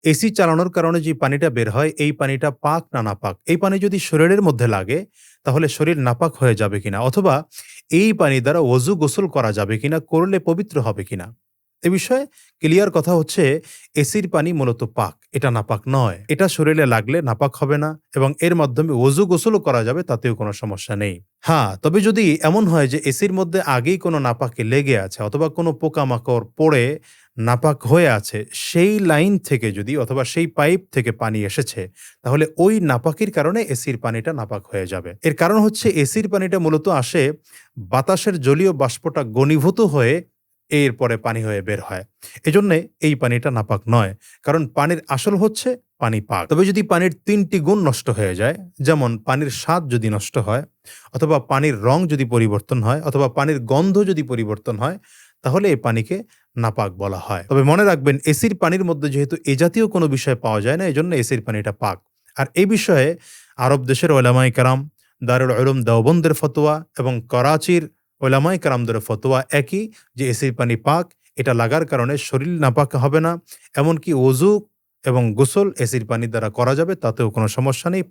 AC চালানোর কারণে যে পানিটা বের হয়, এই পানিটা পাক না নাপাক? এই পানি যদি শরীরের মধ্যে লাগে, তাহলে শরীর নাপাক হয়ে যাবে কিনা? অথবা এই পানি দ্বারা ওযু গোসল করা যাবে কিনা? করলে পবিত্র হবে কিনা? এ বিষয়ে ক্লিয়ার কথা হচ্ছে, এসির পানি মূলত পাক। এটা নাপাক নয়। এটা শরীরে লাগলে নাপাক হবে না এবং এর মাধ্যমে ওযু গোসলও করা যাবে, তাতেও কোনো সমস্যা নেই। হ্যাঁ, তবে যদি এমন হয় যে এসির মধ্যে আগেই কোনো নাপাকি লেগে আছে অথবা কোনো পোকামাকড় পড়ে নাপাক হয়ে আছে, সেই লাইন থেকে যদি অথবা সেই পাইপ থেকে পানি এসেছে, তাহলে ওই নাপাকির কারণে এসির পানিটা নাপাক হয়ে যাবে। এর কারণ হচ্ছে এসির পানিটা মূলত আসে বাতাসের জলীয় বাষ্পটা ঘনীভূত হয়ে এরপরে পানি হয়ে বের হয়। এজন্যে এই পানিটা নাপাক নয়। কারণ পানির আসল হচ্ছে পানি পাক। তবে যদি পানির ৩ টি গুণ নষ্ট হয়ে যায়, যেমন পানির স্বাদ যদি নষ্ট হয়, অথবা পানির রং যদি পরিবর্তন হয়, অথবা পানির গন্ধ যদি পরিবর্তন হয়, তাহলে এই পানিকে নাপাক বলা হয়। তবে মনে রাখবেন, এসির পানির মধ্যে যেহেতু এ জাতীয় কোনো বিষয় পাওয়া যায় না, এজন্য এসির পানিটা পাক। আর এই বিষয়ে আরব দেশের ওলামায়ে কেরাম, দারুল উলুম দেওবন্দের ফতোয়া এবং করাচির ওলামায়ে কেরামদের ফতোয়া একই, যে এসির পানি পাক। এটা লাগার কারণে শরীর নাপাক হবে না। এমনকি ওযু এবং গোসল এসির পানি দ্বারা করা যাবে, তাতেও কোনো সমস্যা নেই।